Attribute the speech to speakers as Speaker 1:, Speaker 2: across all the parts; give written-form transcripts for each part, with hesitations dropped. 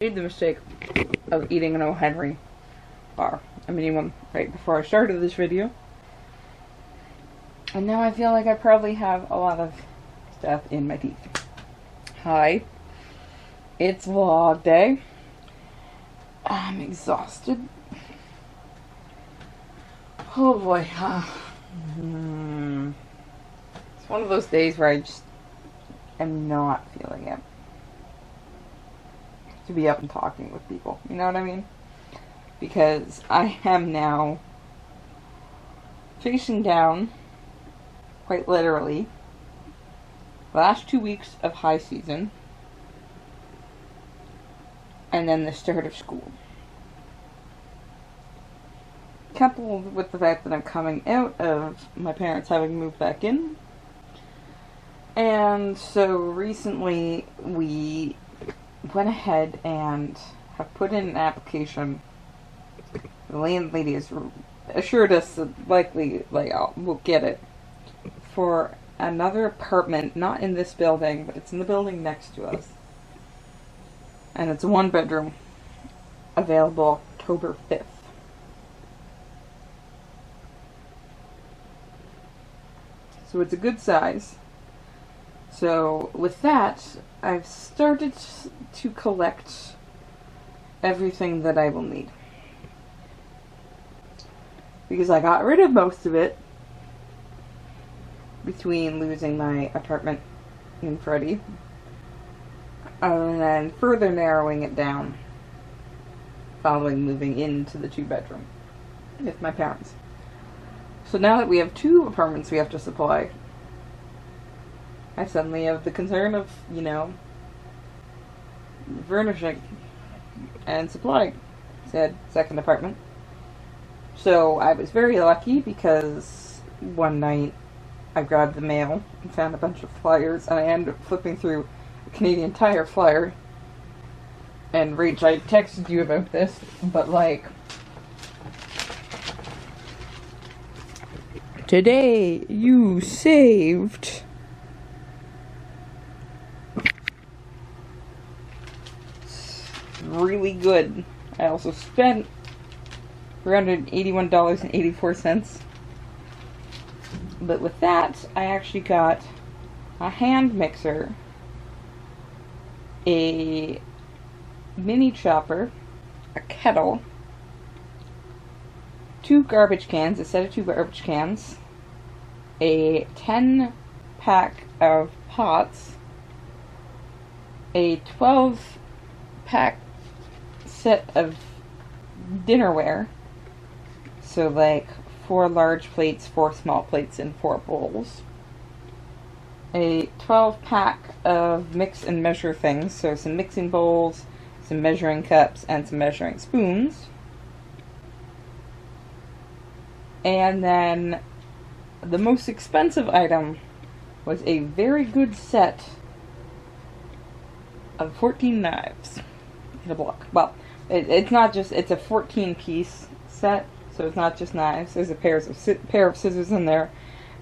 Speaker 1: Made the mistake of eating an O. Henry bar, a mini one, right before I started this video. And now I feel like I probably have a lot of stuff in my teeth. Hi. It's vlog day. I'm exhausted. Oh boy. It's one of those days where I just am not feeling it to be up and talking with people. You know what I mean? Because I am now facing down, quite literally, the last 2 weeks of high season, and then the start of school. Coupled with the fact that I'm coming out of my parents having moved back in. And so recently we went ahead and have put in an application. The landlady has assured us that likely we'll get it for another apartment, not in this building, but it's in the building next to us. And it's a 1-bedroom, available October 5th. So it's a good size. So with that, I've started to collect everything that I will need. Because I got rid of most of it between losing my apartment in Freddie and then further narrowing it down following moving into the 2-bedroom with my parents. So now that we have 2 apartments we have to supply, I suddenly have the concern of, furnishing and supplying said second apartment. So I was very lucky because one night I grabbed the mail and found a bunch of flyers, and I ended up flipping through a Canadian Tire flyer. And Rach, I texted you about this, but today you saved really good. I also spent $381.84. But with that, I actually got a hand mixer, a mini chopper, a kettle, 2 garbage cans, a set of 2 garbage cans, a 10-pack of pots, a 12-pack set of dinnerware, so 4 large plates, 4 small plates, and 4 bowls, a 12-pack of mix and measure things, so some mixing bowls, some measuring cups, and some measuring spoons, and then the most expensive item was a very good set of 14 knives in a block. Well, it's not just, it's a 14-piece set, so it's not just knives. There's a pair of scissors in there,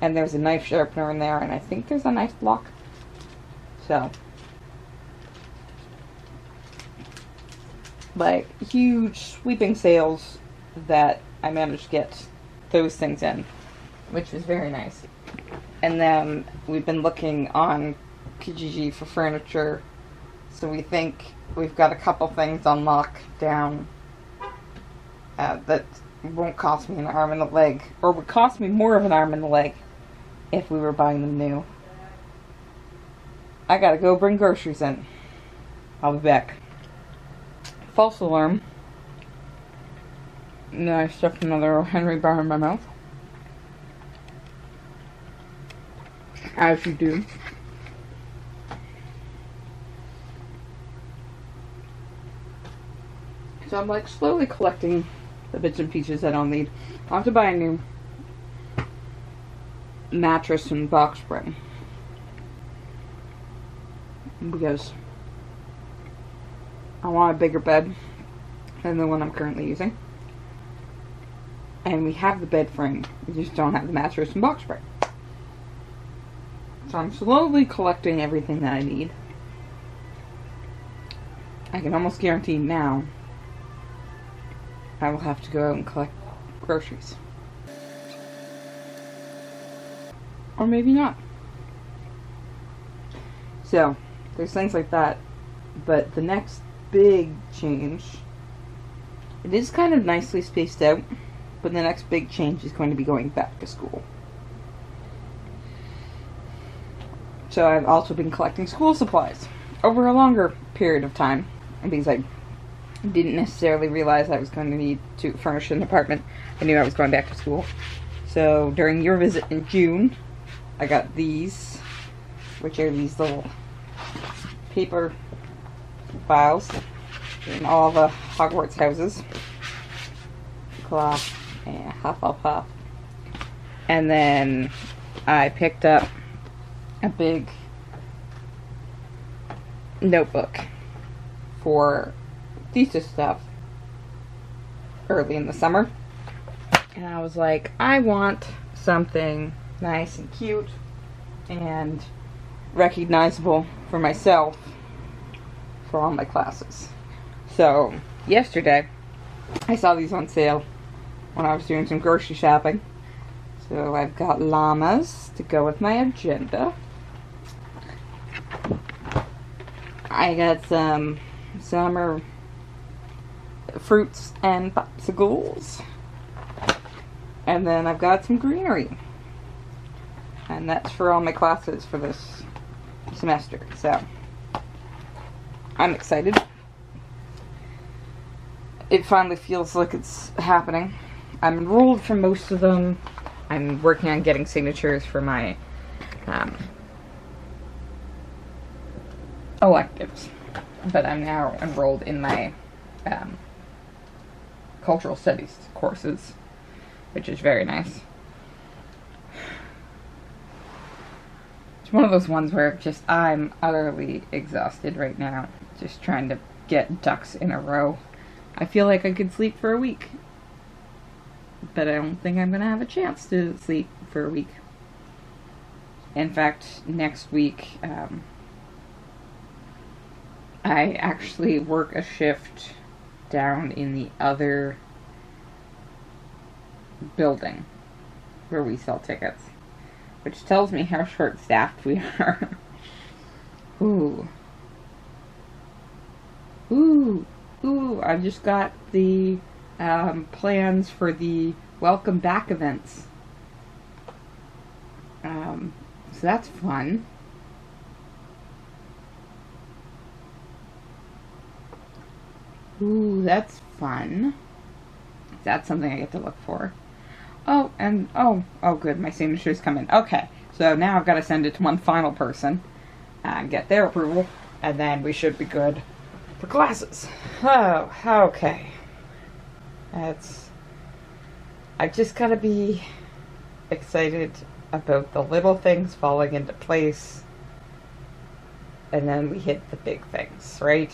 Speaker 1: and there's a knife sharpener in there, and I think there's a knife block. So, huge sweeping sales that I managed to get those things in, which was very nice. And then we've been looking on Kijiji for furniture, so we think we've got a couple things on lockdown that won't cost me an arm and a leg, or would cost me more of an arm and a leg if we were buying them new. I gotta go bring groceries in. I'll be back. False alarm. And then I stuffed another O. Henry bar in my mouth. As you do. So I'm slowly collecting the bits and pieces that I'll need. I'll have to buy a new mattress and box spring, because I want a bigger bed than the one I'm currently using. And we have the bed frame, we just don't have the mattress and box spring. So I'm slowly collecting everything that I need. I can almost guarantee now I will have to go out and collect groceries. Or maybe not. So, there's things like that. But the next big change, it is kind of nicely spaced out, but the next big change is going to be going back to school. So I've also been collecting school supplies over a longer period of time, because I didn't necessarily realize I was going to need to furnish an apartment. I knew I was going back to school. So during your visit in June, I got these, which are these little paper files in all the Hogwarts houses. Cloth and Hufflepuff. And then I picked up a big notebook for thesis stuff early in the summer. And I was like, I want something nice and cute and recognizable for myself for all my classes. So yesterday I saw these on sale when I was doing some grocery shopping. So I've got llamas to go with my agenda. I got some summer fruits and popsicles. And then I've got some greenery. And that's for all my classes for this semester. So I'm excited. It finally feels like it's happening. I'm enrolled for most of them. I'm working on getting signatures for my electives. But I'm now enrolled in my cultural studies courses, which is very nice. It's one of those ones where I'm utterly exhausted right now, just trying to get ducks in a row. I feel like I could sleep for a week, but I don't think I'm going to have a chance to sleep for a week. In fact, next week, I actually work a shift down in the other building where we sell tickets, which tells me how short-staffed we are. Ooh. I just got the plans for the welcome back events. So that's fun. Ooh, that's fun. That's something I get to look for. Oh, and oh good, my signature's coming. Okay, so now I've got to send it to one final person and get their approval, and then we should be good for classes. Oh, okay. I've just got to be excited about the little things falling into place, and then we hit the big things, right?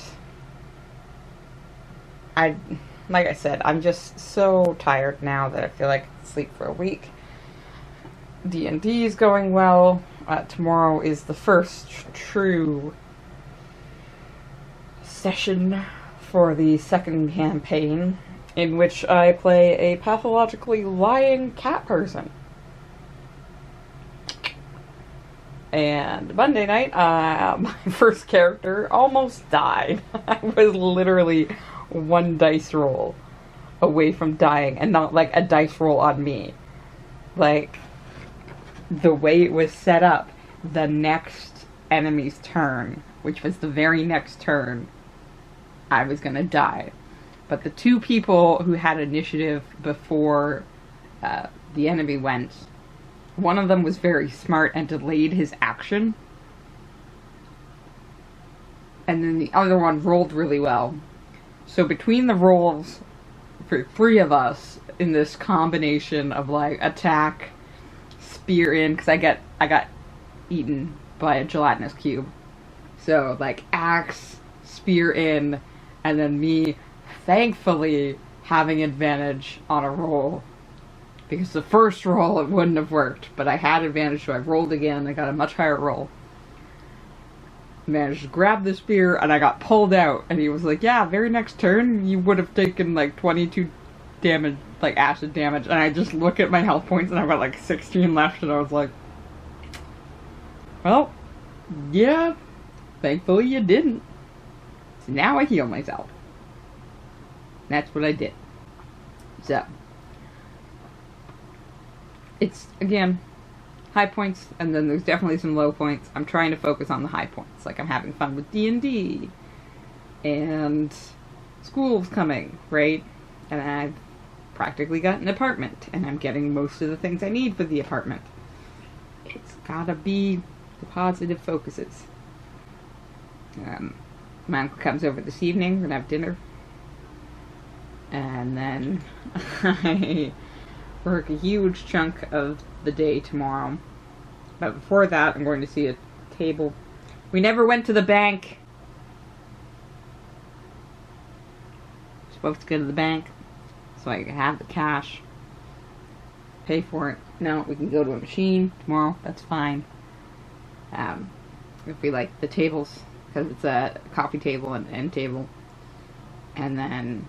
Speaker 1: Like I said, I'm just so tired now that I feel like I can sleep for a week. D&D is going well. Tomorrow is the first true session for the second campaign, in which I play a pathologically lying cat person. And Monday night, my first character almost died. I was literally one dice roll away from dying, and not like a dice roll on me. Like, the way it was set up, the next enemy's turn, which was the very next turn, I was gonna die. But the two people who had initiative before the enemy went, one of them was very smart and delayed his action, and then the other one rolled really well. So between the rolls for three of us in this combination of like attack, spear in, because I got eaten by a gelatinous cube. So like axe, spear in, and then me thankfully having advantage on a roll. Because the first roll it wouldn't have worked, but I had advantage, so I rolled again. I got a much higher roll. managed to grab the spear, and I got pulled out. And he was like, yeah, very next turn, you would have taken like 22 damage, like acid damage. And I just look at my health points, and I've got like 16 left, and I was like, well, yeah, thankfully you didn't. So now I heal myself. That's what I did. So, it's, again, high points, and then there's definitely some low points. I'm trying to focus on the high points. Like, I'm having fun with D&D, and school's coming, right? And I've practically got an apartment, and I'm getting most of the things I need for the apartment. It's gotta be the positive focuses. My uncle comes over this evening, we're gonna have dinner. And then I work a huge chunk of the day tomorrow. But before that, I'm going to see a table. We never went to the bank. We're supposed to go to the bank so I can have the cash. Pay for it. No, we can go to a machine tomorrow. That's fine. If we like the tables, because it's a coffee table and end table. And then,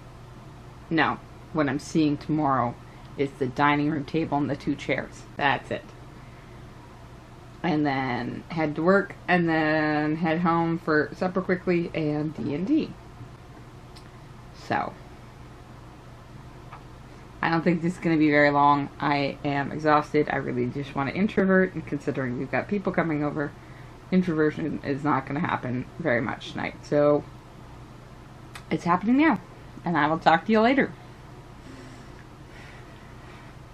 Speaker 1: no, what I'm seeing tomorrow is the dining room table and the 2 chairs. That's it. And then head to work, and then head home for supper quickly and D&D. So, I don't think this is going to be very long. I am exhausted. I really just want to introvert, and considering we've got people coming over, introversion is not going to happen very much tonight. So, it's happening now. And I will talk to you later.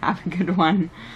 Speaker 1: Have a good one.